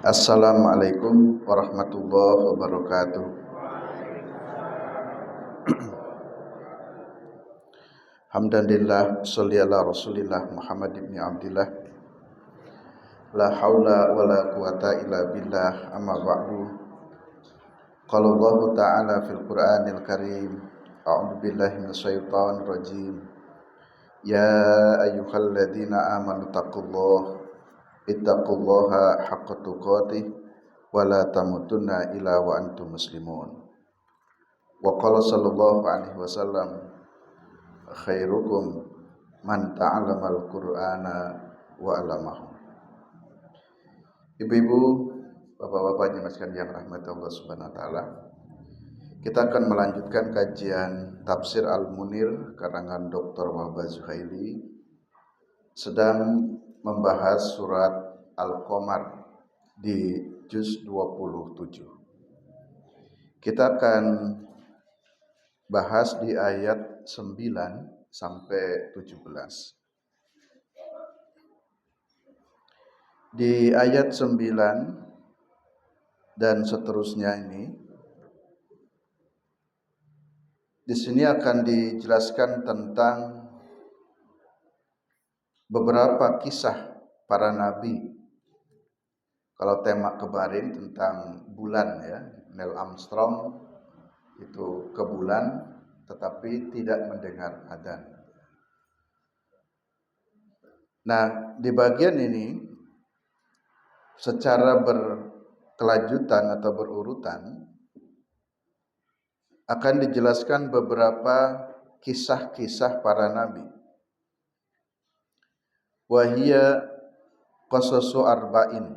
Assalamualaikum warahmatullahi wabarakatuh. Hamdalillah, sholli ala Rasulillah Muhammad ibn Abdillah. La haula wala quwata illa billah, amma ba'du. Qala Allah Ta'ala fil Qur'anil Karim, a'udzu billahi minasyaitonir rajim. Ya ayyuhalladzina amanu ittaqullaha haqqa tuqatih wa la tamutunna illa wa antum muslimun. Wa qala sallallahu alaihi wasallam, khairukum man ta'allamal Qur'ana wa 'allamahu. Ibu-ibu, bapak-bapak jemaah yang rahmati Allah Subhanahu wa taala. Kita akan melanjutkan kajian Tafsir Al-Munir karangan Dr. Wahbah Zuhaili, sedang membahas surat Al-Qamar di juz 27. Kita akan bahas di ayat 9 sampai 17. Di ayat 9 dan seterusnya ini, di sini akan dijelaskan tentang beberapa kisah para nabi. Kalau tema kemarin tentang bulan ya, Neil Armstrong itu ke bulan tetapi tidak mendengar adzan. Nah, di bagian ini secara berkelanjutan atau berurutan akan dijelaskan beberapa kisah-kisah para nabi. Wahia qasasu arba'in.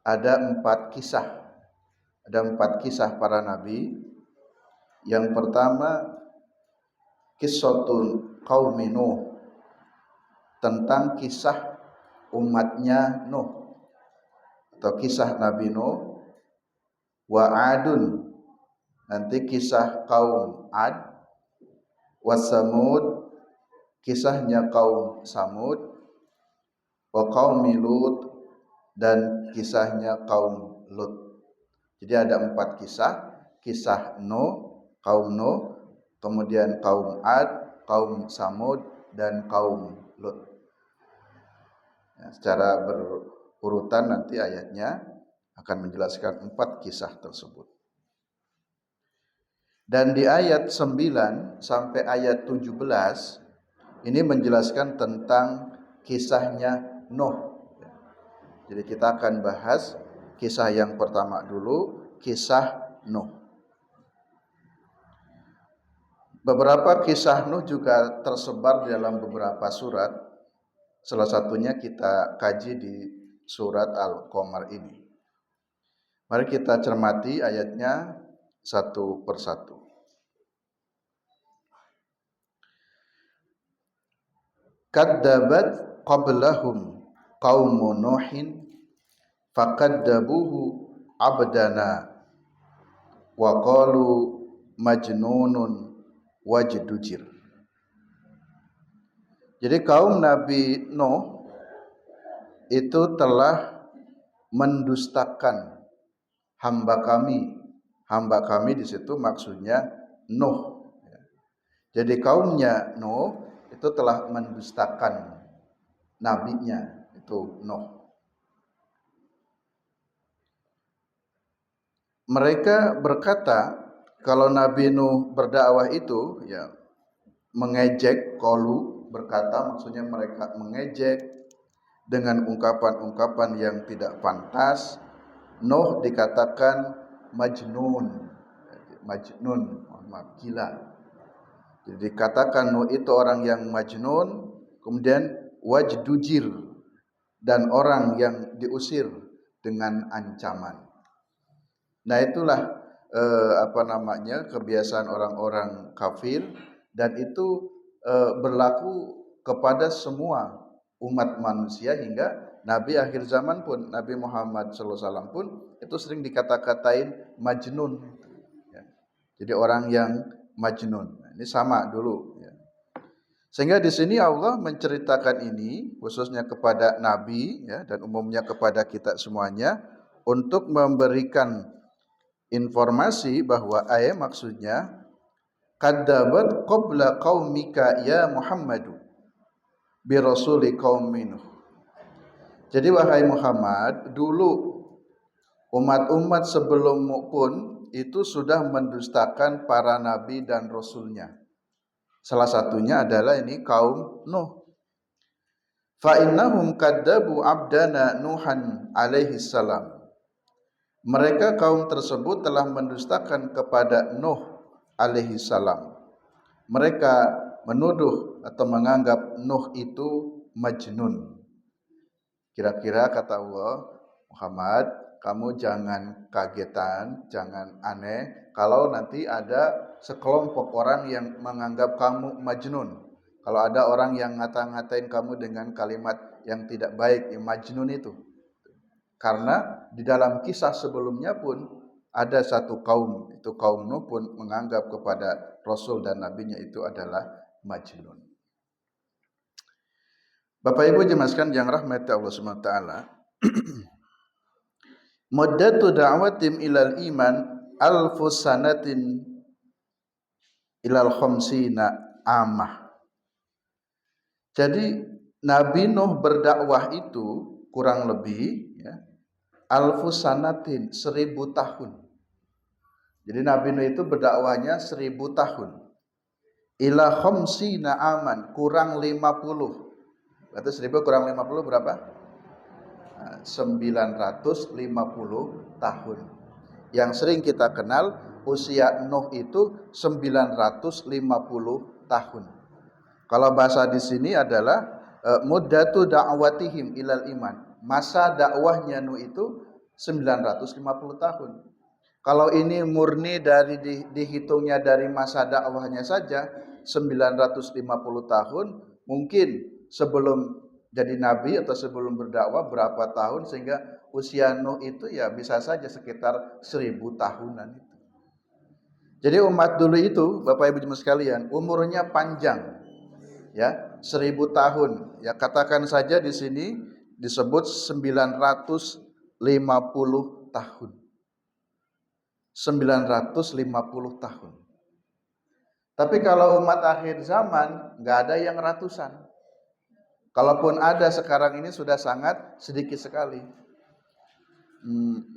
Ada 4 kisah. Ada 4 kisah para nabi. Yang pertama, qissatul qaumi Nuh, tentang kisah umatnya Nuh atau kisah Nabi Nuh. Wa adun, nanti kisah kaum Ad. Wa Samud, kisahnya kaum Samud. Wa qaumi Lut, dan kisahnya kaum Lut. Jadi ada 4 kisah. Kisah Nuh, kaum Nuh, kemudian kaum Ad, kaum Samud, dan kaum Lut. Ya, secara berurutan nanti ayatnya akan menjelaskan 4 kisah tersebut. Dan di ayat 9 sampai ayat 17 ini menjelaskan tentang kisahnya Nuh. Jadi kita akan bahas kisah yang pertama dulu, kisah Nuh. Beberapa kisah Nuh juga tersebar dalam beberapa surat. Salah satunya kita kaji di surat Al-Qamar ini. Mari kita cermati ayatnya satu persatu. Kadzabat qablahum qaumun Nuhin fakadzabuhu abdana wa qalu majnunun wajdujir. Jadi kaum Nabi Nuh itu telah mendustakan hamba kami. Hamba kami di situ maksudnya Nuh. Jadi kaumnya Nuh itu telah mendustakan nabinya, itu Nuh. Mereka berkata kalau Nabi Nuh berdakwah itu ya mengejek, qalu berkata, maksudnya mereka mengejek dengan ungkapan-ungkapan yang tidak pantas. Nuh dikatakan majnun, gila. Jadi dikatakan Nuh itu orang yang majnun, kemudian wajdujir, dan orang yang diusir dengan ancaman. Nah itulah kebiasaan orang-orang kafir, dan itu berlaku kepada semua umat manusia hingga Nabi akhir zaman pun, Nabi Muhammad SAW pun itu sering dikata-katain majnun. Ya. Jadi orang yang majnun. Ini sama dulu. Ya. Sehingga di sini Allah menceritakan ini khususnya kepada Nabi ya, dan umumnya kepada kita semuanya untuk memberikan informasi bahwa ayat maksudnya kadzabat qabla qaumika ya Muhammadu bi rasuli qaumin. Jadi wahai Muhammad, dulu umat-umat sebelummu pun itu sudah mendustakan para nabi dan rasulnya. Salah satunya adalah ini kaum Nuh. Fa innahum kadzabu abdana Nuhan alaihi salam. Mereka kaum tersebut telah mendustakan kepada Nuh alaihi salam. Mereka menuduh atau menganggap Nuh itu majnun. Kira-kira kata Allah, Muhammad, kamu jangan kagetan, jangan aneh kalau nanti ada sekelompok orang yang menganggap kamu majnun. Kalau ada orang yang ngata-ngatain kamu dengan kalimat yang tidak baik, yang majnun itu. Karena di dalam kisah sebelumnya pun ada satu kaum, itu kaum Nuh pun menganggap kepada Rasul dan Nabinya itu adalah majnun. Bapak Ibu jemaskan yang rahmati Allah SWT, muddatu da'watim ilal iman alfu sanatin ilal khamsina amah. Jadi Nabi Nuh berdakwah itu kurang lebih ya, alfu sanatin 1000 tahun. Jadi Nabi Nuh itu berdakwahnya 1000 tahun. Ila khamsina aman, kurang 50. Berarti 1000 kurang 50 berapa? 950 tahun. Yang sering kita kenal usia Nuh itu 950 tahun. Kalau bahasa di sini adalah muddatu da'watihim ilal iman. Masa dakwahnya Nuh itu 950 tahun. Kalau ini murni dari dihitungnya dari masa dakwahnya saja 950 tahun, mungkin sebelum jadi nabi atau sebelum berdakwah berapa tahun sehingga usia Nuh itu ya bisa saja sekitar 1000 tahunan. Jadi umat dulu itu Bapak Ibu Jemaah sekalian umurnya panjang. Ya, 1000 tahun. Ya katakan saja di sini disebut 950 tahun. 950 tahun. Tapi kalau umat akhir zaman nggak ada yang ratusan. Kalaupun ada sekarang ini sudah sangat sedikit sekali.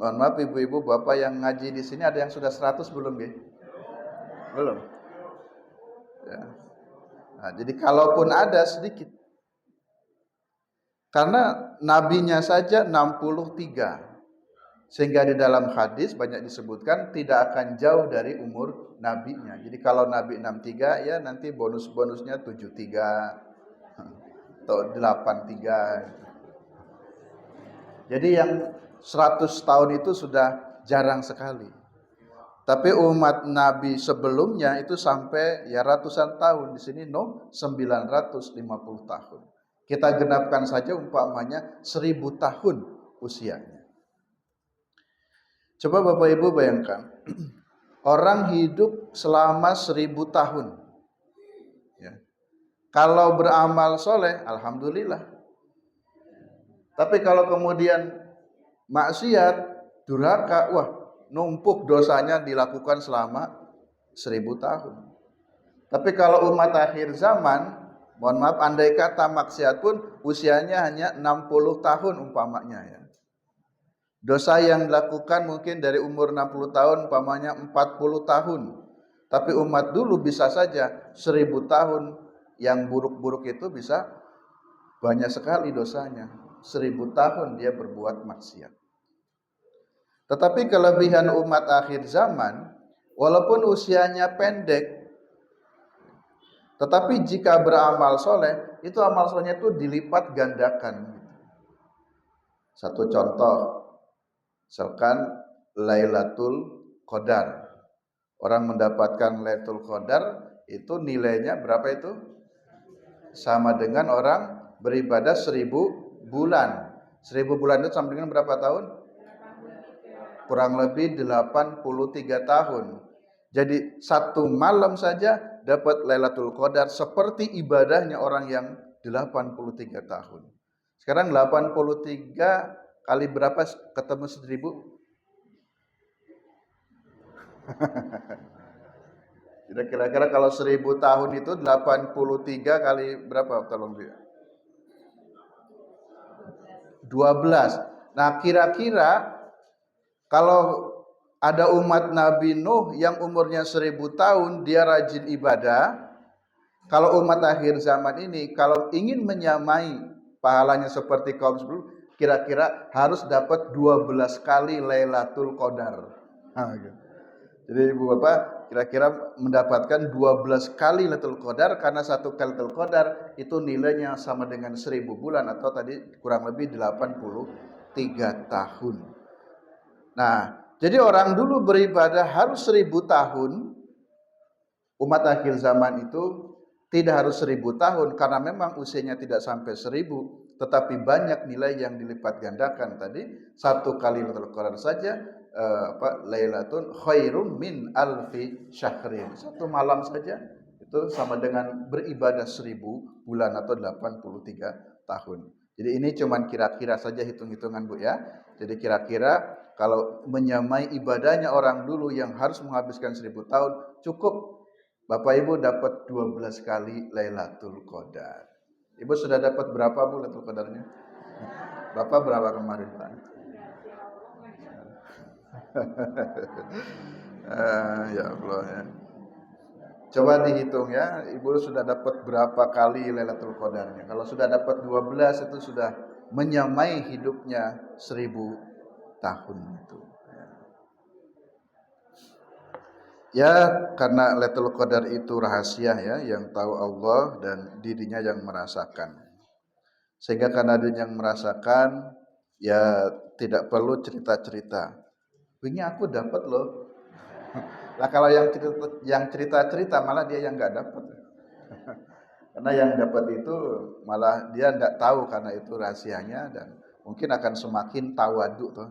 Mohon maaf ibu-ibu, bapak yang ngaji di sini ada yang sudah 100 belum ya? Belum. Ya. Nah, jadi kalaupun ada sedikit. Karena nabinya saja 63. Sehingga di dalam hadis banyak disebutkan tidak akan jauh dari umur nabinya. Jadi kalau nabi 63 ya nanti bonus-bonusnya 73 atau 83. Jadi yang 100 tahun itu sudah jarang sekali. Tapi umat nabi sebelumnya itu sampai ya ratusan tahun. Di sini Nuh 950 tahun. Kita genapkan saja umpamanya 1000 tahun usianya. Coba Bapak Ibu bayangkan, orang hidup selama 1000 tahun. Ya. Kalau beramal soleh, alhamdulillah. Tapi kalau kemudian maksiat, durhaka, wah numpuk dosanya dilakukan selama 1000 tahun. Tapi kalau umat akhir zaman, mohon maaf, andai kata maksiat pun usianya hanya 60 tahun umpamanya ya. Dosa yang dilakukan mungkin dari umur 60 tahun umpamanya 40 tahun. Tapi umat dulu bisa saja 1000 tahun yang buruk-buruk itu bisa banyak sekali dosanya. 1000 tahun dia berbuat maksiat. Tetapi kelebihan umat akhir zaman, walaupun usianya pendek, tetapi jika beramal soleh, itu amal solehnya itu dilipat gandakan. Satu contoh, misalkan Lailatul Qadar. Orang mendapatkan Lailatul Qadar itu nilainya berapa itu? Sama dengan orang beribadah 1000 bulan. 1000 bulan itu sama dengan berapa tahun? Kurang lebih 83 tahun. Jadi satu malam saja dapat Lailatul Qadar seperti ibadahnya orang yang 83 tahun. Sekarang 83 kali berapa ketemu 1000? Kira-kira kalau 1000 tahun itu 83 kali berapa? Tolong dia. 12. Nah, kira-kira kalau ada umat Nabi Nuh yang umurnya 1000 tahun, dia rajin ibadah. Kalau umat akhir zaman ini, kalau ingin menyamai pahalanya seperti kaum sebelum, kira-kira harus dapat 12 kali Lailatul Qadar. Nah, gitu. Jadi Ibu Bapak kira-kira mendapatkan 12 kali Lailatul Qadar, karena satu kali Lailatul Qadar itu nilainya sama dengan 1000 bulan atau tadi kurang lebih 83 tahun. Nah, jadi orang dulu beribadah harus 1000 tahun. Umat akhir zaman itu tidak harus 1000 tahun karena memang usianya tidak sampai 1000, tetapi banyak nilai yang dilipat gandakan. Tadi satu kali Lailatul Qadar saja Lailatul khairum min alfi syahrin. Satu malam saja itu sama dengan beribadah 1000 bulan atau 83 tahun. Jadi ini cuman kira-kira saja hitung-hitungan Bu ya. Jadi kira-kira kalau menyamai ibadahnya orang dulu yang harus menghabiskan 1000 tahun, cukup Bapak Ibu dapat 12 kali Lailatul Qadar. Ibu sudah dapat berapa Bu Lailatul Qadarnya? Bapak berapa kemarin Pak? Ya Allah ya. Coba dihitung ya, Ibu sudah dapat berapa kali Lailatul Qadarnya. Kalau sudah dapat 12 itu sudah menyamai hidupnya 1000 tahun itu. Ya, karena Lailatul Qadar itu rahasia ya, yang tahu Allah dan dirinya yang merasakan. Sehingga karena dirinya yang merasakan, ya tidak perlu cerita-cerita. Ini aku dapat loh. Lah kalau yang cerita-cerita malah dia yang nggak dapat. Karena yang dapat itu malah dia nggak tahu karena itu rahasianya dan mungkin akan semakin tawadu toh.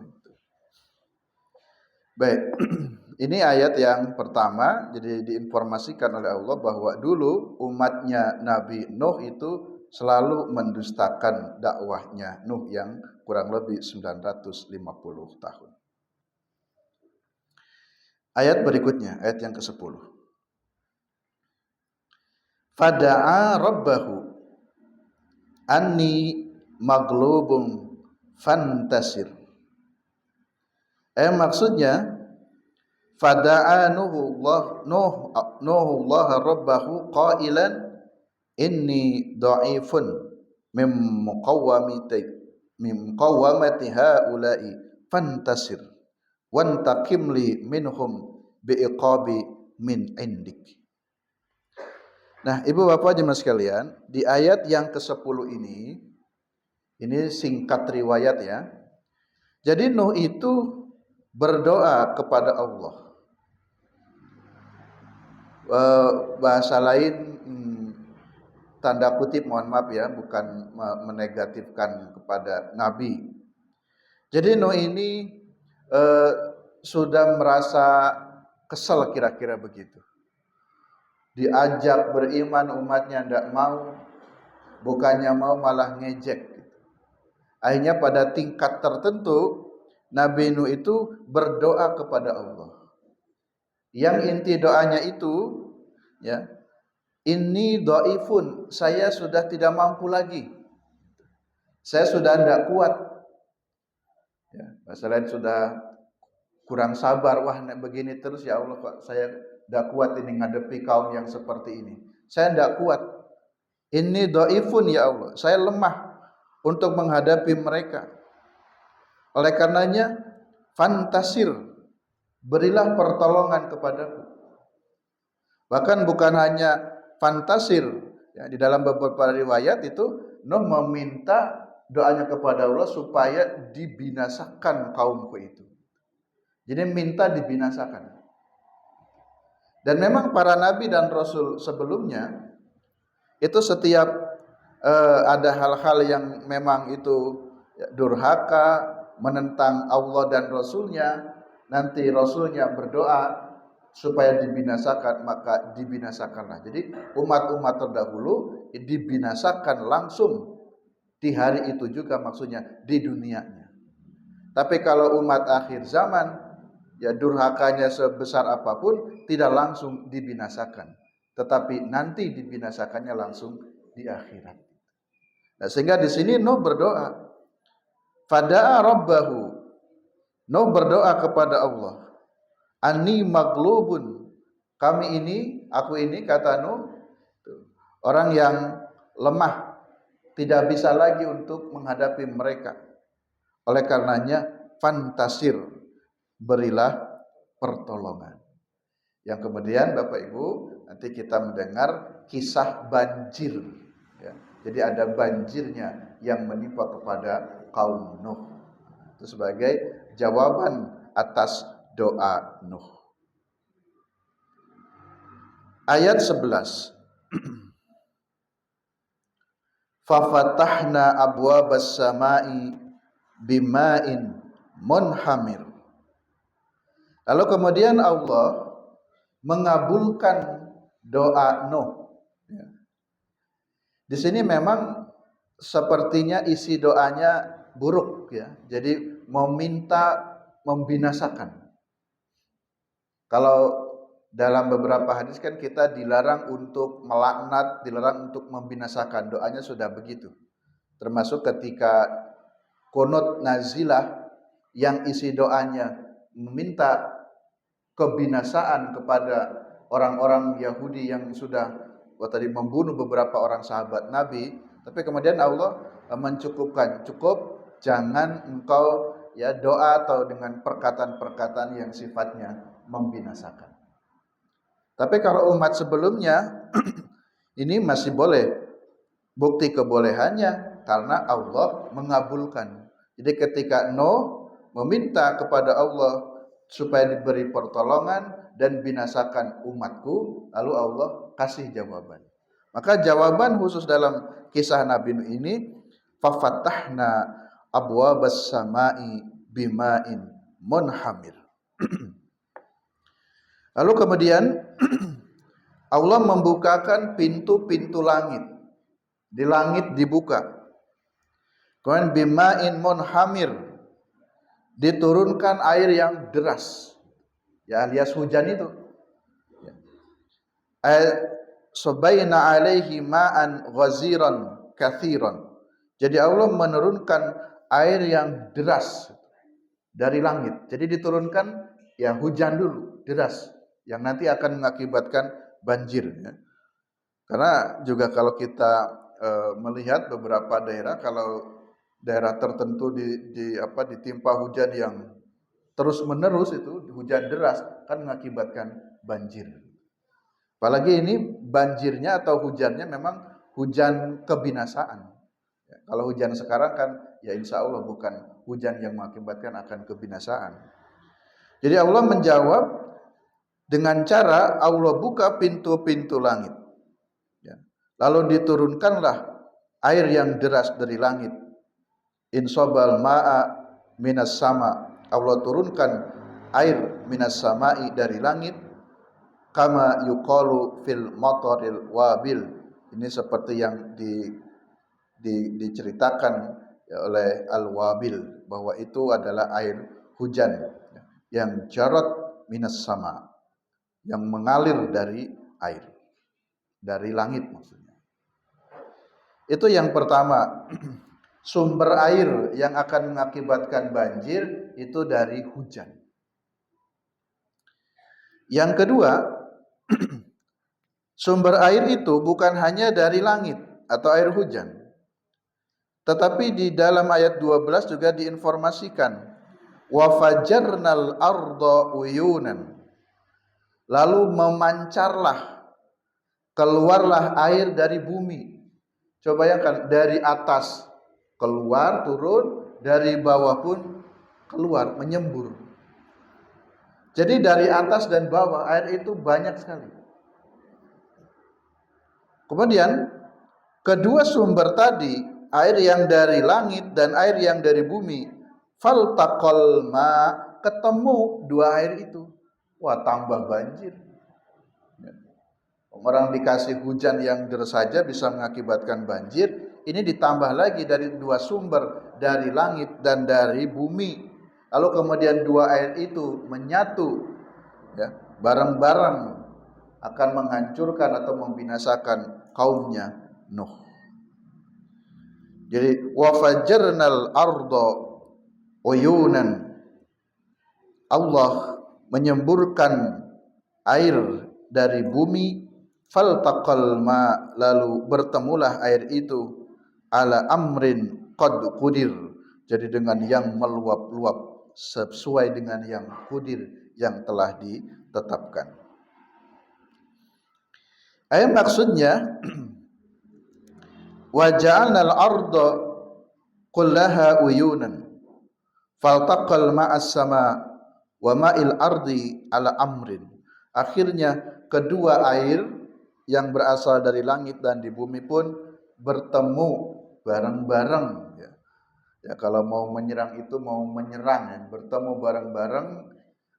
Baik. Ini ayat yang pertama, jadi diinformasikan oleh Allah bahwa dulu umatnya Nabi Nuh itu selalu mendustakan dakwahnya Nuh yang kurang lebih 950 tahun. Ayat berikutnya, ayat yang ke-10. Fada'a rabbahu anni maglubun fantasir. Maksudnya fada'a Nuhullah rabbahu qailan inni dha'ifun mim muqawwamati haula'i fantasir wantaqim li minhum biiqabi min indik. Nah, Ibu Bapak jemaah sekalian, di ayat yang ke-10 ini singkat riwayat ya. Jadi Nuh itu berdoa kepada Allah. Bahasa lain tanda kutip, mohon maaf ya, bukan menegatifkan kepada Nabi. Jadi Nuh ini sudah merasa kesal kira-kira begitu. Diajak beriman umatnya tidak mau, bukannya mau malah ngejek. Akhirnya pada tingkat tertentu Nabi Nuh itu berdoa kepada Allah. Yang inti doanya itu ya, inni dhaifun, saya sudah tidak mampu lagi. Saya sudah tidak kuat. Ya, masalah sudah kurang sabar, wah begini terus ya Allah kok saya tidak kuat ini ngadepi kaum yang seperti ini. Saya tidak kuat. Inni dhaifun ya Allah, saya lemah untuk menghadapi mereka. Oleh karenanya fantasir, berilah pertolongan kepadaku. Bahkan bukan hanya fantasir ya, di dalam beberapa riwayat itu Nuh meminta doanya kepada Allah supaya dibinasakan kaumku itu. Jadi minta dibinasakan. Dan memang para nabi dan rasul sebelumnya itu setiap ada hal-hal yang memang itu durhaka, menentang Allah dan Rasulnya, nanti Rasulnya berdoa supaya dibinasakan, maka dibinasakanlah. Jadi umat-umat terdahulu dibinasakan langsung di hari itu juga, maksudnya di dunianya. Tapi kalau umat akhir zaman, ya durhakanya sebesar apapun tidak langsung dibinasakan, tetapi nanti dibinasakannya langsung di akhirat. Nah, sehingga di sini Nuh berdoa, fada'a rabbahu, Nuh berdoa kepada Allah, Ani maglubun, kami ini, aku ini, kata Nuh, orang yang lemah, tidak bisa lagi untuk menghadapi mereka. Oleh karenanya, fantasir, berilah pertolongan. Yang kemudian Bapak Ibu, nanti kita mendengar kisah banjir. Ya. Jadi ada banjirnya yang menimpa kepada kaum Nuh. Itu sebagai jawaban atas doa Nuh. Ayat 11. Fafatahna abwabas samai bima'in munhamir. Lalu kemudian Allah mengabulkan doa Nuh. Di sini memang sepertinya isi doanya buruk, ya. Jadi meminta membinasakan. Kalau dalam beberapa hadis kan kita dilarang untuk melaknat, dilarang untuk membinasakan. Doanya sudah begitu. Termasuk ketika qunut nazilah yang isi doanya meminta kebinasaan kepada orang-orang Yahudi yang sudah tadi membunuh beberapa orang sahabat Nabi, tapi kemudian Allah mencukupkan, cukup jangan engkau ya doa atau dengan perkataan-perkataan yang sifatnya membinasakan. Tapi kalau umat sebelumnya ini masih boleh, bukti kebolehannya karena Allah mengabulkan. Jadi ketika Nuh meminta kepada Allah supaya diberi pertolongan dan binasakan umatku, lalu Allah kasih jawaban. Maka jawaban khusus dalam kisah Nabi Nuh ini, fafatahna abwabas samai bima'in munhamir. Lalu kemudian Allah membukakan pintu-pintu langit. Di langit dibuka. Kemudian bima'in munhamir, diturunkan air yang deras. Ya, alias hujan itu. Subayna alaihi ma'an ghaziran kathiran. Jadi Allah menurunkan air yang deras dari langit. Jadi diturunkan ya hujan dulu, deras, yang nanti akan mengakibatkan banjir, ya. Karena juga kalau kita melihat beberapa daerah, kalau daerah tertentu ditimpa hujan yang terus menerus, itu hujan deras kan mengakibatkan banjir. Apalagi ini banjirnya atau hujannya memang hujan kebinasaan. Ya, kalau hujan sekarang kan ya insya Allah bukan hujan yang mengakibatkan akan kebinasaan. Jadi Allah menjawab dengan cara Allah buka pintu-pintu langit. Ya. Lalu diturunkanlah air yang deras dari langit. Insobal ma'a minas sama. Allah turunkan air minas sama'i dari langit. Kama yuqalu fil mataril wabil. Ini seperti yang diceritakan ya, oleh Al-Wabil, bahwa itu adalah air hujan yang jarot minas sama, yang mengalir dari air, dari langit maksudnya. Itu yang pertama. Sumber air yang akan mengakibatkan banjir itu dari hujan. Yang kedua, sumber air itu bukan hanya dari langit atau air hujan, tetapi di dalam ayat 12 juga diinformasikan, wa fajarnal arda uyunan, lalu memancarlah, keluarlah air dari bumi. Coba bayangkan, dari atas keluar, turun, dari bawah pun keluar, menyembur. Jadi dari atas dan bawah air itu banyak sekali. Kemudian kedua sumber tadi, air yang dari langit dan air yang dari bumi, faltaqal ma, ketemu dua air itu. wah tambah banjir. Orang dikasih hujan yang deras saja bisa mengakibatkan banjir, ini ditambah lagi dari dua sumber, dari langit dan dari bumi. Lalu kemudian dua air itu menyatu, ya, bareng-bareng akan menghancurkan atau membinasakan kaumnya Nuh. Jadi wa fajjarnal arda uyunan, Allah menyemburkan air dari bumi, faltaqal ma, lalu bertemulah air itu, ala amrin qad qudir, jadi dengan yang meluap-luap sesuai dengan yang qudir, yang telah ditetapkan. Ayat maksudnya wa ja'alnal arda kullaha uyunan faltaqal ma'as sama wa ma'il ardi ala amrin. Akhirnya kedua air yang berasal dari langit dan di bumi pun bertemu bareng-bareng, ya. Ya, kalau mau menyerang itu mau menyerang, ya, bertemu bareng-bareng.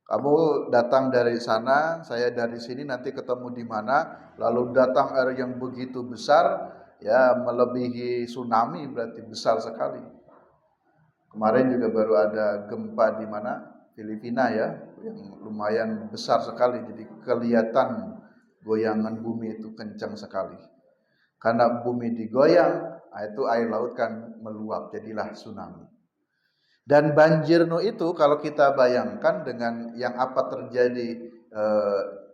Kamu datang dari sana, saya dari sini, nanti ketemu di mana, lalu datang air yang begitu besar, ya melebihi tsunami, berarti besar sekali. Kemarin juga baru ada gempa di mana? Filipina, ya, yang lumayan besar sekali. Jadi kelihatan goyangan bumi itu kencang sekali. Karena bumi digoyang, itu air laut kan meluap, jadilah tsunami. Dan banjir Nuh itu kalau kita bayangkan dengan yang apa terjadi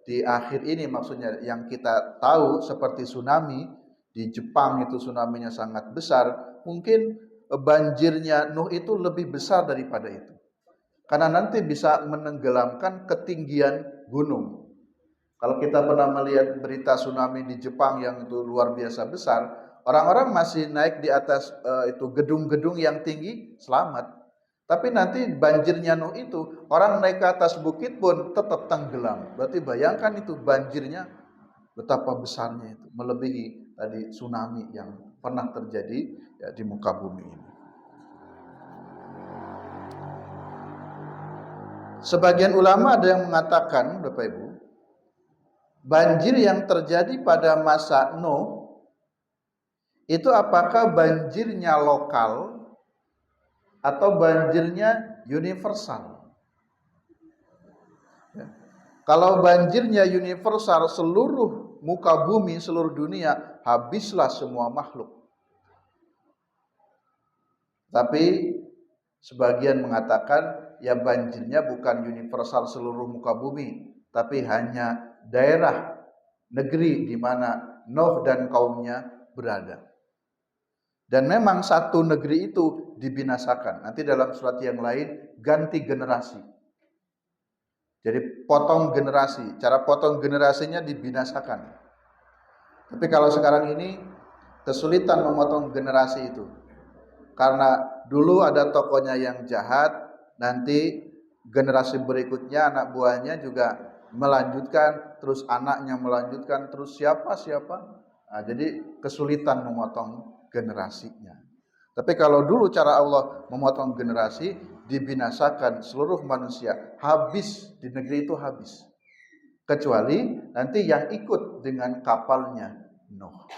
di akhir ini, maksudnya yang kita tahu seperti tsunami di Jepang itu, tsunaminya sangat besar, mungkin banjirnya Nuh itu lebih besar daripada itu. Karena nanti bisa menenggelamkan ketinggian gunung. Kalau kita pernah melihat berita tsunami di Jepang yang itu luar biasa besar, orang-orang masih naik di atas itu gedung-gedung yang tinggi, selamat. Tapi nanti banjirnya Nuh itu, orang naik ke atas bukit pun tetap tenggelam. Berarti bayangkan itu banjirnya betapa besarnya itu, melebihi tadi tsunami yang pernah terjadi, ya, di muka bumi ini. Sebagian ulama ada yang mengatakan, Bapak Ibu, banjir yang terjadi pada masa Nuh itu apakah banjirnya lokal atau banjirnya universal? Ya. Kalau banjirnya universal, seluruh muka bumi, seluruh dunia, habislah semua makhluk. Tapi sebagian mengatakan, ya banjirnya bukan universal seluruh muka bumi, tapi hanya daerah negeri di mana Nuh dan kaumnya berada. Dan memang satu negeri itu dibinasakan. Nanti dalam surat yang lain, ganti generasi. Jadi potong generasi, cara potong generasinya dibinasakan. Tapi kalau sekarang ini kesulitan memotong generasi itu. Karena dulu ada tokohnya yang jahat, nanti generasi berikutnya anak buahnya juga melanjutkan, terus anaknya melanjutkan, terus siapa. Nah, jadi kesulitan memotong generasinya. Tapi kalau dulu cara Allah memotong generasi, dibinasakan seluruh manusia, habis di negeri itu habis. Kecuali nanti yang ikut dengan kapalnya Nuh.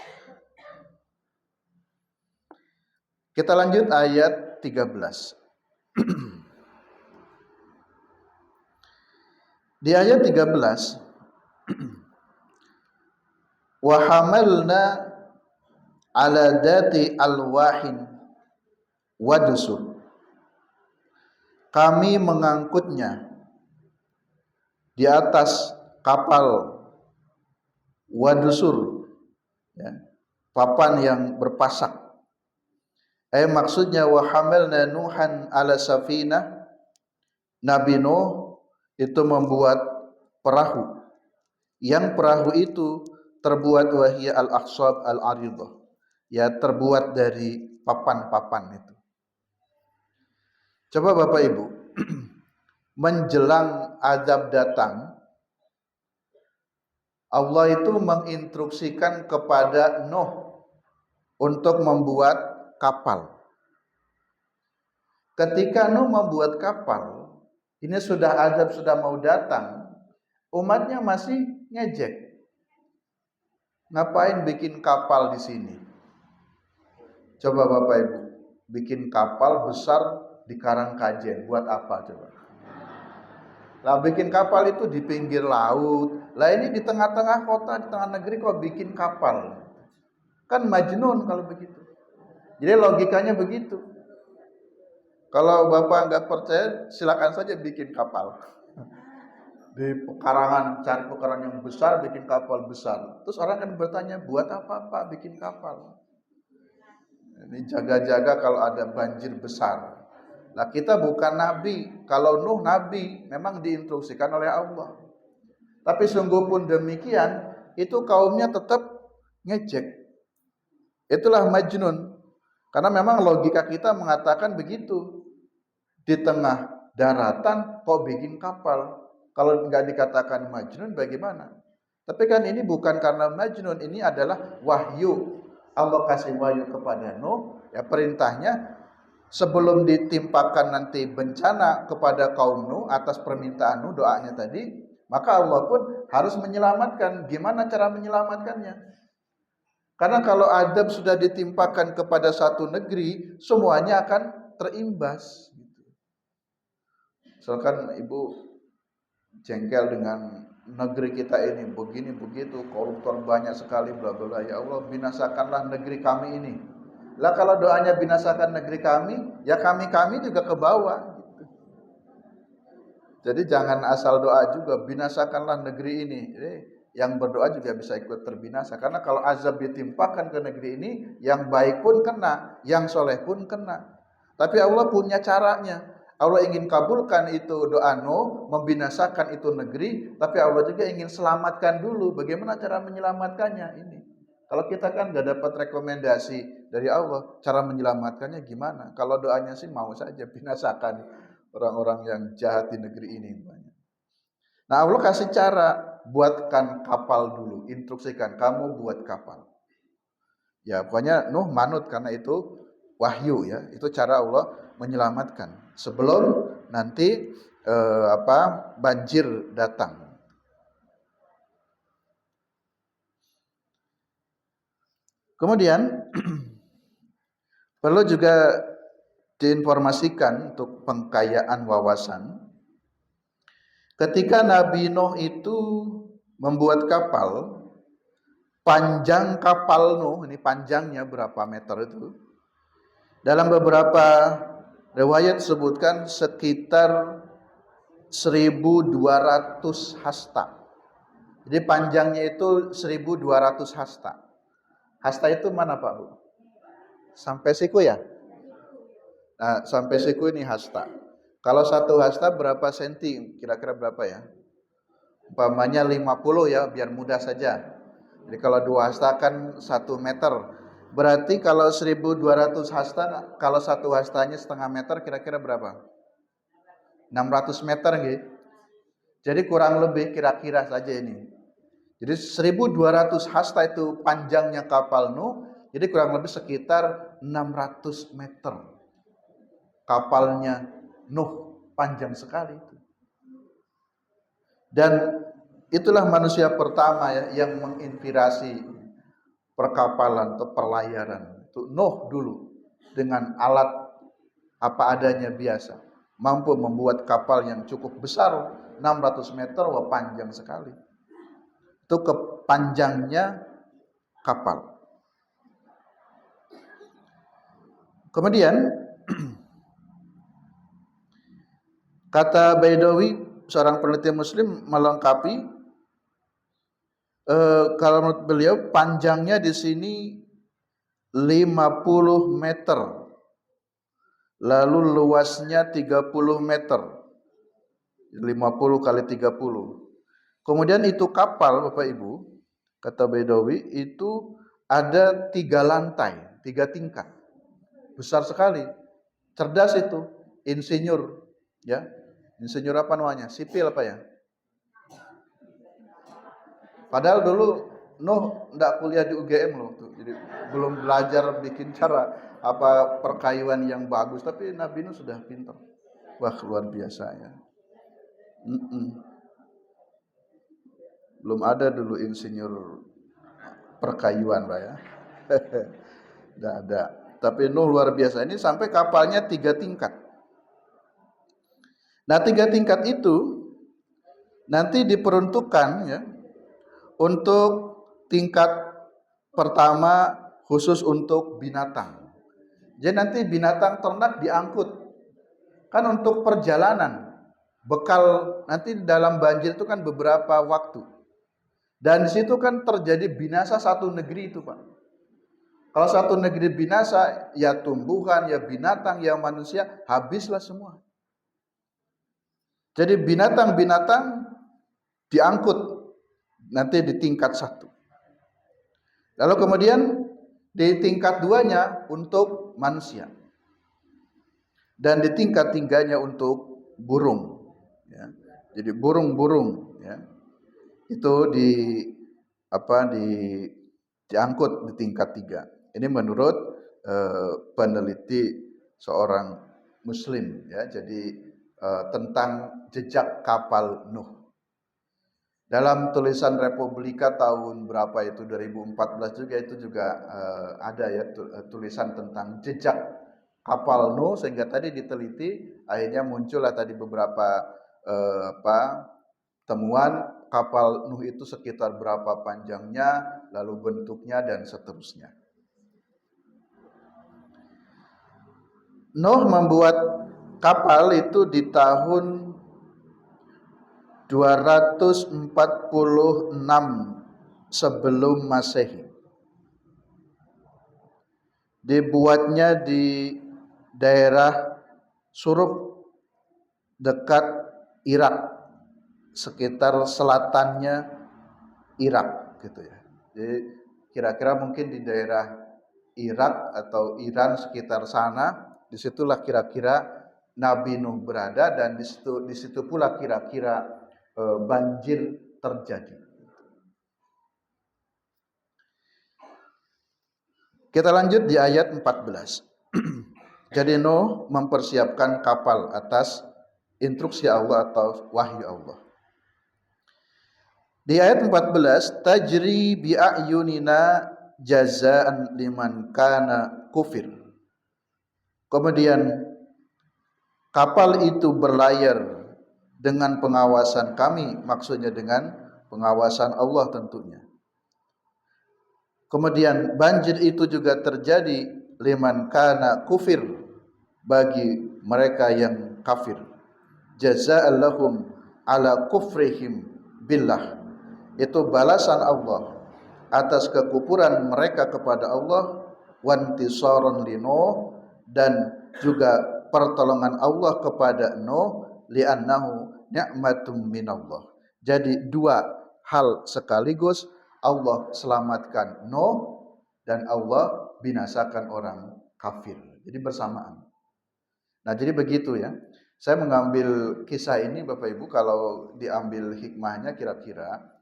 Kita lanjut ayat 13. Di ayat 13, wa hamalna ala dati alwahin wa dusur. Kami mengangkutnya di atas kapal wadusur, ya, papan yang berpasak. Maksudnya wa hamalna nuhan ala safinah, Nabi Nuh itu membuat perahu, yang perahu itu terbuat wahia al-aqsab al-aridah, ya terbuat dari papan-papan itu. Coba Bapak Ibu, menjelang azab datang, Allah itu menginstruksikan kepada Nuh untuk membuat kapal. Ketika Nuh membuat kapal, ini sudah azab sudah mau datang, Umatnya masih ngejek. Ngapain bikin kapal di sini? Coba Bapak Ibu, bikin kapal besar di Karangkajen, buat apa coba? Lah bikin kapal itu di pinggir laut. Lah ini di tengah-tengah kota, di tengah negeri kok bikin kapal? Kan majnun kalau begitu. Jadi logikanya begitu. Kalau Bapak nggak percaya, silakan saja bikin kapal. Di pekarangan, cari pekarangan yang besar, bikin kapal besar. Terus orang kan bertanya, buat apa Pak bikin kapal? Ini jaga-jaga kalau ada banjir besar. Lah kita bukan nabi. Kalau Nuh nabi, memang diinstruksikan oleh Allah. Tapi sungguh pun demikian, itu kaumnya tetap ngejek. Itulah majnun. Karena memang logika kita mengatakan begitu. Di tengah daratan kok bikin kapal? Kalau nggak dikatakan majnun bagaimana? Tapi kan ini bukan karena majnun, ini adalah wahyu. Allah kasih wahyu kepada Nuh, ya perintahnya sebelum ditimpakan nanti bencana kepada kaum Nuh atas permintaan Nuh, doanya tadi, maka Allah pun harus menyelamatkan. Gimana cara menyelamatkannya? Karena kalau adab sudah ditimpakan kepada satu negeri, semuanya akan terimbas. Misalkan ibu jengkel dengan negeri kita ini, begini begitu, koruptor banyak sekali, bla bla. Ya Allah, binasakanlah negeri kami ini. Lah kalau doanya binasakan negeri kami, ya kami juga ke bawah. Jadi jangan asal doa juga, binasakanlah negeri ini. Yang berdoa juga bisa ikut terbinasa. Karena kalau azab ditimpakan ke negeri ini, yang baik pun kena, yang soleh pun kena. Tapi Allah punya caranya. Allah ingin kabulkan itu doa Nuh, membinasakan itu negeri, tapi Allah juga ingin selamatkan dulu. Bagaimana cara menyelamatkannya ini? Kalau kita kan nggak dapat rekomendasi dari Allah, cara menyelamatkannya gimana? Kalau doanya sih mau saja binasakan orang-orang yang jahat di negeri ini. Nah Allah kasih cara, buatkan kapal dulu, instruksikan kamu buat kapal. Ya pokoknya Nuh manut karena itu wahyu ya, itu cara Allah menyelamatkan sebelum nanti banjir datang. Kemudian perlu juga diinformasikan untuk pengkayaan wawasan. Ketika Nabi Nuh itu membuat kapal, panjang kapal Nuh, ini panjangnya berapa meter itu? Dalam beberapa riwayat sebutkan sekitar 1.200 hasta. Jadi panjangnya itu 1.200 hasta. Hasta itu mana Pak Bu? Sampai siku ya? Nah, sampai siku ini hasta. Kalau satu hasta berapa senti? Kira-kira berapa ya? Umpamanya 50 ya, biar mudah saja. Jadi kalau 2 hasta kan 1 meter. Berarti kalau 1.200 hasta, kalau satu hastanya setengah meter, kira-kira berapa? 600 meter gitu. Jadi kurang lebih kira-kira saja ini. Jadi 1.200 hasta itu panjangnya kapal Nuh, jadi kurang lebih sekitar 600 meter. Kapalnya Nuh panjang sekali itu. Dan itulah manusia pertama ya yang menginspirasi perkapalan atau perlayaran. Itu Nuh dulu dengan alat apa adanya biasa, mampu membuat kapal yang cukup besar 600 meter, wah panjang sekali. Itu kepanjangnya kapal. Kemudian kata Baidawi, seorang peneliti muslim melengkapi, kalau menurut beliau panjangnya di sini 50 meter, lalu luasnya 30 meter, 50 kali 30. Kemudian itu kapal Bapak Ibu, kata Baidawi, itu ada 3 lantai, 3 tingkat. Besar sekali. Cerdas itu, insinyur, ya. Insinyur apa namanya? Sipil apa ya? Padahal dulu Nuh enggak kuliah di UGM loh tuh. Jadi belum belajar bikin cara apa perkayuan yang bagus, tapi Nabi Nuh sudah pintar. Wah, luar biasa ya. Belum ada dulu insinyur perkayuan, Pak ya. Tidak ada. Tapi Nuh luar biasa. Ini sampai kapalnya 3 tingkat. Nah 3 tingkat itu nanti diperuntukkan ya untuk tingkat pertama khusus untuk binatang. Jadi nanti binatang ternak diangkut. Kan untuk perjalanan. Bekal nanti dalam banjir itu kan beberapa waktu. Dan di situ kan terjadi binasa satu negeri itu, Pak. Kalau satu negeri binasa, ya tumbuhan, ya binatang, ya manusia, habislah semua. Jadi binatang-binatang diangkut nanti di tingkat 1. Lalu kemudian di tingkat 2-nya untuk manusia. Dan di tingkat 3-nya untuk burung. Ya. Jadi burung-burung ya. Itu diangkut di tingkat 3. Ini menurut peneliti seorang Muslim ya. Jadi tentang jejak kapal Nuh. Dalam tulisan Republika tahun berapa itu 2014 juga itu juga ada ya tulisan tentang jejak kapal Nuh, sehingga tadi diteliti akhirnya muncullah tadi beberapa temuan kapal Nuh itu sekitar berapa panjangnya, lalu bentuknya dan seterusnya. Nuh membuat kapal itu di tahun 246 sebelum Masehi. Dibuatnya di daerah Suruk dekat Irak, sekitar selatannya Irak gitu ya. Jadi kira-kira mungkin di daerah Irak atau Iran sekitar sana, disitulah kira-kira Nabi Nuh berada, dan di situ pula kira-kira banjir terjadi. Kita lanjut di ayat 14. Jadi Nuh mempersiapkan kapal atas instruksi Allah atau wahyu Allah. Di ayat 14, tajri bi a'yunina jazaan liman kana kufir. Kemudian kapal itu berlayar dengan pengawasan kami, maksudnya dengan pengawasan Allah tentunya. Kemudian banjir itu juga terjadi liman kana kufir, bagi mereka yang kafir. Jazaa'an lahum ala kufrihim billah. Itu balasan Allah atas kekufuran mereka kepada Allah, wantisaron li Nuh, dan juga pertolongan Allah kepada Nuh, li'annahu ni'matum minallah. Jadi 2 hal sekaligus, Allah selamatkan Nuh dan Allah binasakan orang kafir. Jadi bersamaan. Nah, jadi begitu ya. Saya mengambil kisah ini Bapak Ibu, kalau diambil hikmahnya kira-kira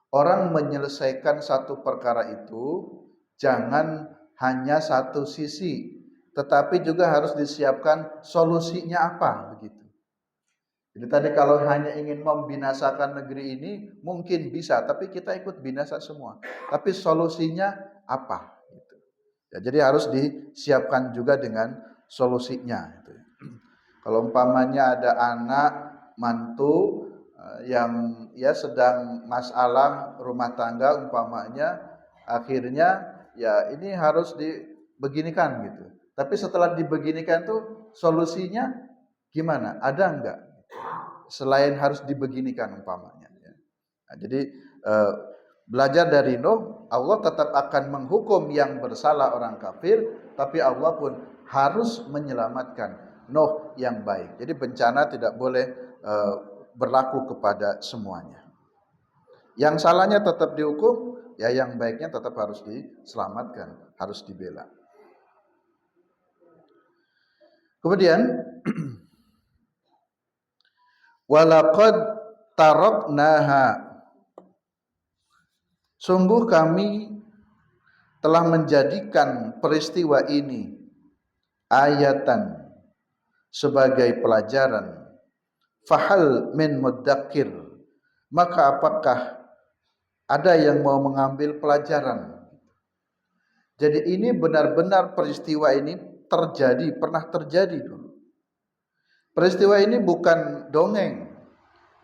orang menyelesaikan satu perkara itu jangan hanya satu sisi, tetapi juga harus disiapkan solusinya apa begitu. Jadi tadi kalau hanya ingin membinasakan negeri ini mungkin bisa, tapi kita ikut binasa semua. Tapi solusinya apa? Gitu. Ya, jadi harus disiapkan juga dengan solusinya. Gitu. Kalau umpamanya ada anak mantu yang ya sedang masalah rumah tangga umpamanya, akhirnya ya ini harus dibeginikan gitu. Tapi setelah dibeginikan tuh solusinya gimana? Ada enggak? Selain harus dibeginikan umpamanya. Nah, jadi belajar dari Nuh, Allah tetap akan menghukum yang bersalah orang kafir, tapi Allah pun harus menyelamatkan Nuh yang baik. Jadi bencana tidak boleh berlaku kepada semuanya. Yang salahnya tetap dihukum, ya yang baiknya tetap harus diselamatkan, harus dibela. Kemudian walaqad taraknaha, sungguh kami telah menjadikan peristiwa ini ayatan, sebagai pelajaran. Fahal min mudzakir, maka apakah ada yang mau mengambil pelajaran. Jadi ini benar-benar peristiwa ini terjadi, pernah terjadi dulu. Peristiwa ini bukan dongeng,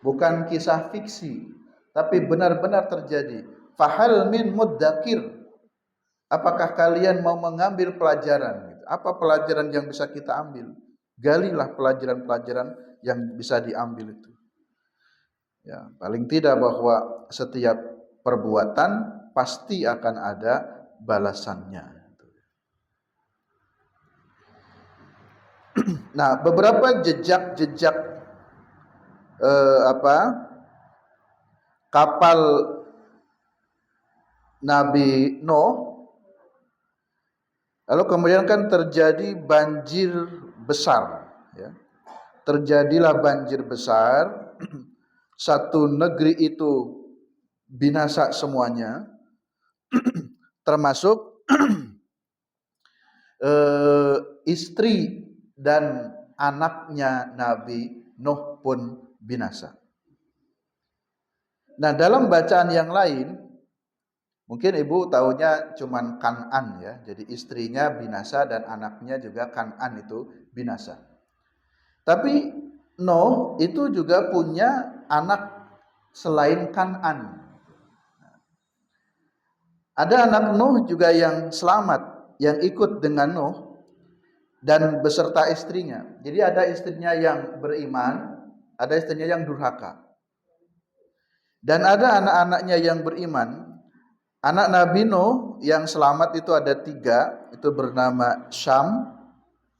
bukan kisah fiksi, tapi benar-benar terjadi. Fahal min muddakir, apakah kalian mau mengambil pelajaran? Apa pelajaran yang bisa kita ambil? Galilah pelajaran-pelajaran yang bisa diambil itu. Ya, paling tidak bahwa setiap perbuatan pasti akan ada balasannya. Nah, beberapa jejak-jejak kapal Nabi Nuh, lalu kemudian kan terjadi banjir besar, ya. Terjadilah banjir besar, satu negeri itu binasa semuanya, termasuk istri dan anaknya Nabi Nuh pun binasa. Nah, dalam bacaan yang lain, mungkin ibu tahunya cuman Kan'an ya, jadi istrinya binasa dan anaknya juga Kan'an itu binasa. Tapi Nuh itu juga punya anak selain Kan'an. Ada anak Nuh juga yang selamat, yang ikut dengan Nuh dan beserta istrinya. Jadi ada istrinya yang beriman, ada istrinya yang durhaka. Dan ada anak-anaknya yang beriman. Anak Nabi Nuh yang selamat itu ada 3, itu bernama Syam,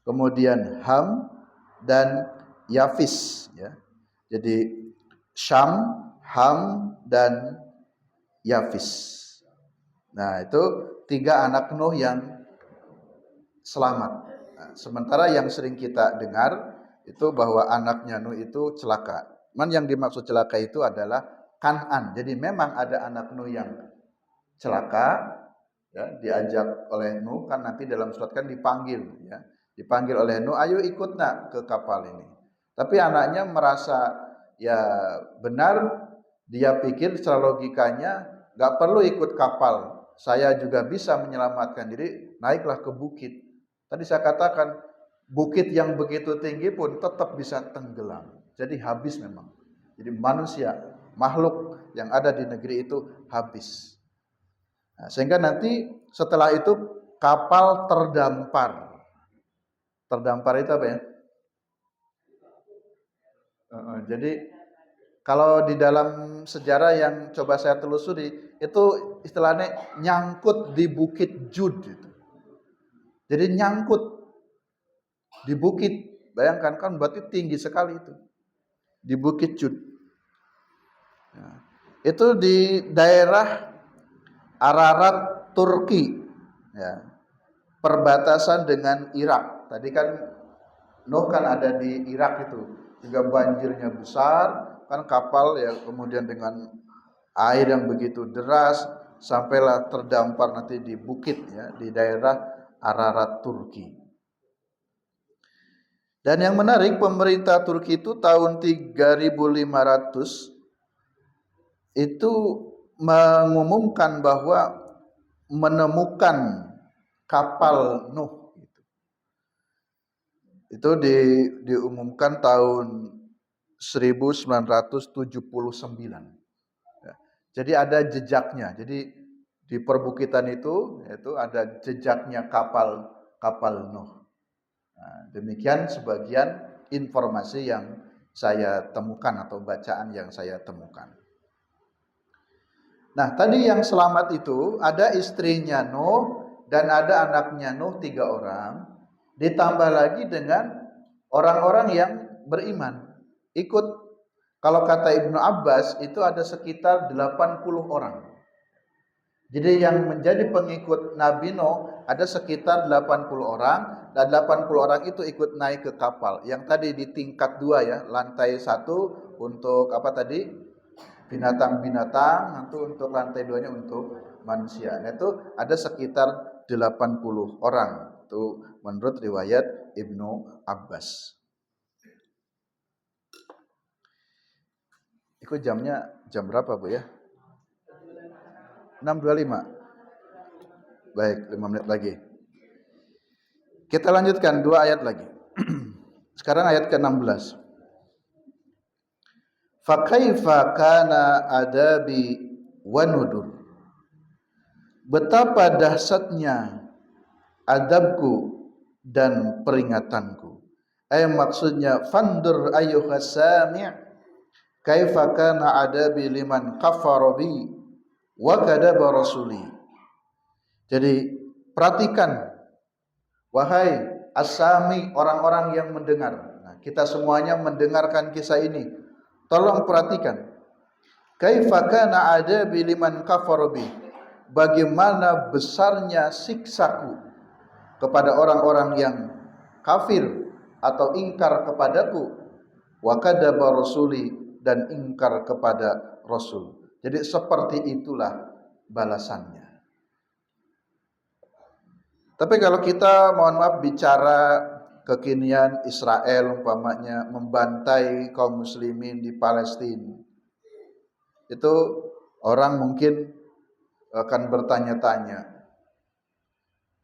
kemudian Ham, dan Yafis. Ya. Jadi Syam, Ham, dan Yafis. Nah, itu 3 anak Nuh yang selamat. Nah, sementara yang sering kita dengar itu bahwa anaknya Nuh itu celaka. Yang dimaksud celaka itu adalah Kan'an. Jadi memang ada anak Nuh yang celaka, ya, diajak oleh Nuh, kan nanti dalam surat kan dipanggil, ya, dipanggil oleh Nuh, ayo ikut nak ke kapal ini. Tapi anaknya merasa ya benar, dia pikir secara logikanya nggak perlu ikut kapal, saya juga bisa menyelamatkan diri, naiklah ke bukit. Tadi saya katakan bukit yang begitu tinggi pun tetap bisa tenggelam, jadi habis memang. Jadi manusia, makhluk yang ada di negeri itu habis. Nah, sehingga nanti setelah itu kapal terdampar. Terdampar itu apa ya? Jadi kalau di dalam sejarah yang coba saya telusuri itu istilahnya nyangkut di Bukit Jud itu. Jadi nyangkut di bukit. Bayangkan kan berarti tinggi sekali itu. Di Bukit Jud. Nah, itu di daerah Ararat Turki. Ya. Perbatasan dengan Irak. Tadi kan Nuh kan ada di Irak itu, juga banjirnya besar, kan kapal ya kemudian dengan air yang begitu deras sampailah terdampar nanti di bukit ya di daerah Ararat Turki. Dan yang menarik, pemerintah Turki itu tahun 3500 itu mengumumkan bahwa menemukan kapal Nuh. Itu diumumkan tahun 1979. Ya. Jadi ada jejaknya. Jadi di perbukitan itu ada jejaknya kapal Nuh. Nah, demikian sebagian informasi yang saya temukan atau bacaan yang saya temukan. Nah, tadi yang selamat itu ada istrinya Nuh dan ada anaknya Nuh 3 orang. Ditambah lagi dengan orang-orang yang beriman. Ikut, kalau kata Ibnu Abbas itu ada sekitar 80 orang. Jadi yang menjadi pengikut Nabi Nuh ada sekitar 80 orang, dan 80 orang itu ikut naik ke kapal. Yang tadi di tingkat 2 ya, lantai 1 untuk apa tadi? Binatang-binatang, nanti untuk lantai 2-nya untuk manusia. Nah, itu ada sekitar 80 orang. Itu menurut riwayat Ibnu Abbas. Itu jamnya jam berapa Bu ya? 6.25. Baik, 5 menit lagi. Kita lanjutkan 2 ayat lagi. Sekarang ayat ke-16. Fa kaifa kana adabi wa nudur. Betapa dahsyatnya adabku dan peringatanku. Maksudnya fandur ayyuhas sami' kaifa kana adabi liman kafara bi wa kadaba rasuli. Jadi perhatikan wahai as-sami, orang-orang yang mendengar. Nah, kita semuanya mendengarkan kisah ini. Tolong perhatikan. Kaifa kana adabi liman kafara bi. Bagaimana besarnya siksaku kepada orang-orang yang kafir atau ingkar kepadaku, wa kadzaba rasuli, dan ingkar kepada rasul. Jadi seperti itulah balasannya. Tapi kalau kita mohon maaf bicara kekinian Israel umpamanya membantai kaum muslimin di Palestina, itu orang mungkin akan bertanya-tanya,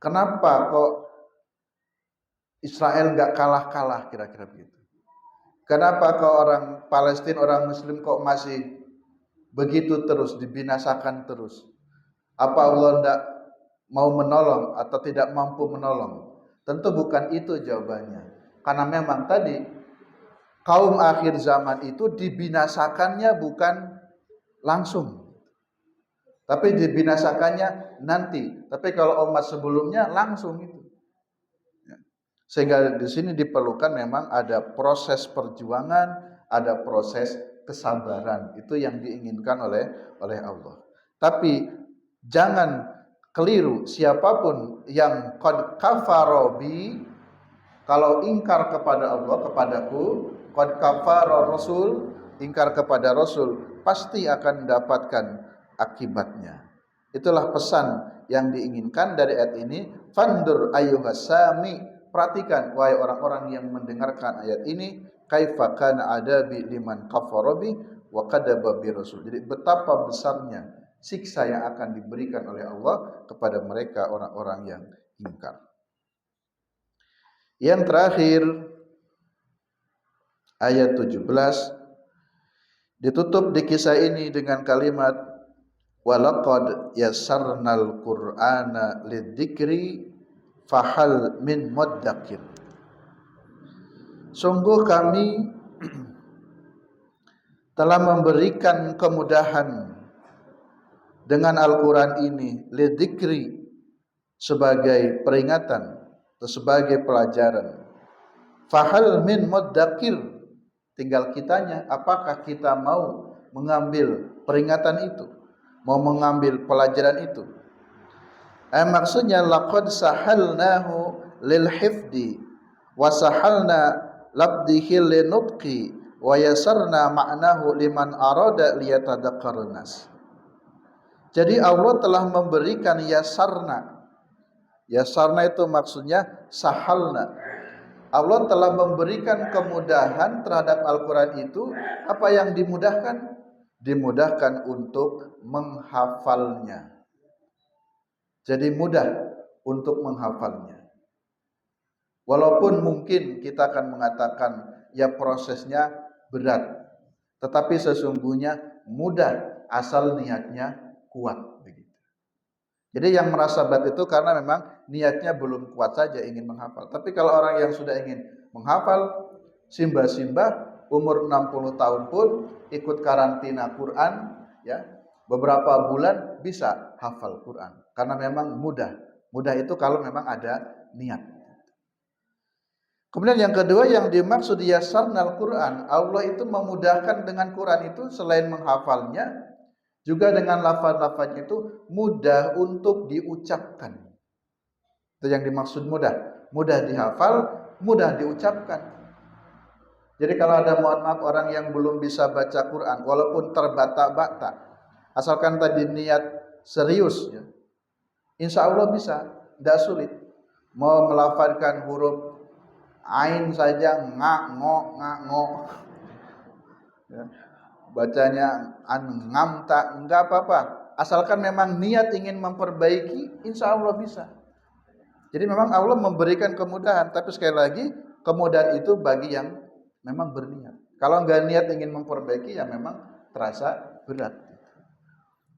kenapa kok Israel nggak kalah-kalah, kira-kira begitu. Kenapa kok orang Palestina, orang Muslim kok masih begitu terus, dibinasakan terus? Apa Allah tidak mau menolong atau tidak mampu menolong? Tentu bukan itu jawabannya. Karena memang tadi kaum akhir zaman itu dibinasakannya bukan langsung, tapi dibinasakannya nanti. Tapi kalau umat sebelumnya langsung itu. Sehingga di sini diperlukan memang ada proses perjuangan, ada proses kesabaran. Itu yang diinginkan oleh Allah. Tapi jangan keliru, siapapun yang qad kafara bi, kalau ingkar kepada Allah, kepadaku, qad kafara rasul, ingkar kepada rasul, pasti akan mendapatkan akibatnya. Itulah pesan yang diinginkan dari ayat ini. Fandur ayyuhas sami. Perhatikan wahai orang-orang yang mendengarkan ayat ini, kaifa kana adabi liman kafara bi wa kadzaba bi rasul. Jadi betapa besarnya siksa yang akan diberikan oleh Allah kepada mereka orang-orang yang ingkar. Yang terakhir ayat 17 ditutup di kisah ini dengan kalimat walaqad yassarnal qur'ana lidzikri fahal min muddakir. Sungguh kami telah memberikan kemudahan dengan Al-Quran ini lidzikri, sebagai peringatan atau sebagai pelajaran. Fahal min muddakir, tinggal kitanya apakah kita mau mengambil peringatan itu, mau mengambil pelajaran itu. Maksudnya laqad sahalnahu lil hifdi wa sahalna labdihi linutqi wa yasarna ma'nahu liman arada liyatadakkarun nas. Jadi Allah telah memberikan yasarna. Yasarna itu maksudnya sahalna. Allah telah memberikan kemudahan terhadap Al-Quran itu. Apa yang dimudahkan? Dimudahkan untuk menghafalnya. Jadi mudah untuk menghafalnya. Walaupun mungkin kita akan mengatakan ya prosesnya berat, tetapi sesungguhnya mudah asal niatnya kuat begitu. Jadi yang merasa berat itu karena memang niatnya belum kuat saja ingin menghafal. Tapi kalau orang yang sudah ingin menghafal, simbah-simbah umur 60 tahun pun ikut karantina Quran, ya, beberapa bulan bisa hafal Quran. Karena memang mudah. Mudah itu kalau memang ada niat. Kemudian yang kedua yang dimaksud yasarnal Quran, Allah itu memudahkan dengan Quran itu selain menghafalnya, juga dengan lafaz-lafaznya itu mudah untuk diucapkan. Itu yang dimaksud mudah. Mudah dihafal, mudah diucapkan. Jadi kalau ada mohon maaf orang yang belum bisa baca Quran, walaupun terbata-bata, asalkan tadi niat serius, ya, insya Allah bisa, tidak sulit. Mau melafalkan huruf ain saja, ngo, ya. Bacanya ngam tak, enggak apa-apa. asalkan memang niat ingin memperbaiki, insya Allah bisa. Jadi memang Allah memberikan kemudahan, tapi sekali lagi kemudahan itu bagi yang memang berniat. Kalau enggak niat ingin memperbaiki, ya memang terasa berat.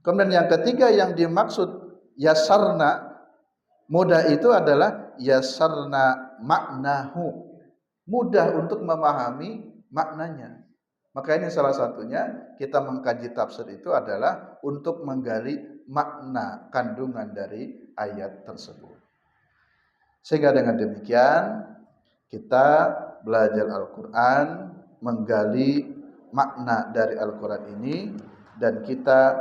Kemudian yang ketiga yang dimaksud yasarna, mudah itu adalah yasarna maknahu, mudah untuk memahami maknanya. Maka ini salah satunya kita mengkaji tafsir itu adalah untuk menggali makna kandungan dari ayat tersebut. Sehingga dengan demikian kita belajar Al-Quran, menggali makna dari Al-Quran ini, dan kita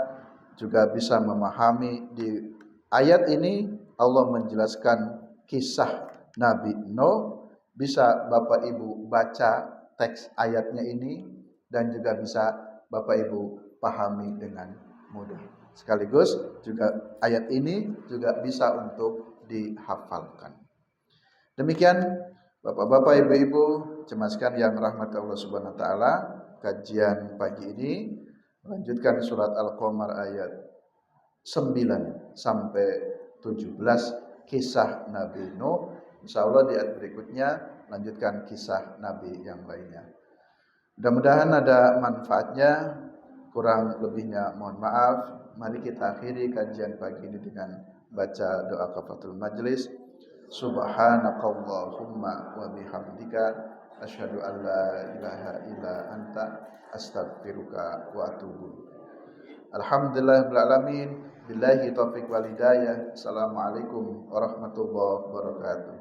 juga bisa memahami di ayat ini Allah menjelaskan kisah Nabi Nuh. Bisa Bapak Ibu baca teks ayatnya ini dan juga bisa Bapak Ibu pahami dengan mudah. Sekaligus juga ayat ini juga bisa untuk dihafalkan. Demikian Bapak-bapak, Ibu-ibu, cemaskan yang rahmat Allah Subhanahu wa taala, kajian pagi ini melanjutkan surat Al-Qamar ayat 9 sampai 17 kisah Nabi Nuh. Insyaallah di ayat berikutnya lanjutkan kisah Nabi yang lainnya. Mudah-mudahan ada manfaatnya, kurang lebihnya mohon maaf. Mari kita akhiri kajian pagi ini dengan baca doa kafaratul majlis. Subhanakallahumma wa bihamdika asyhadu an la ilaha illa anta astaghfiruka wa atubu. Alhamdulillahirabbil alamin, billahi taufik wal hidayah. Assalamualaikum warahmatullahi wabarakatuh.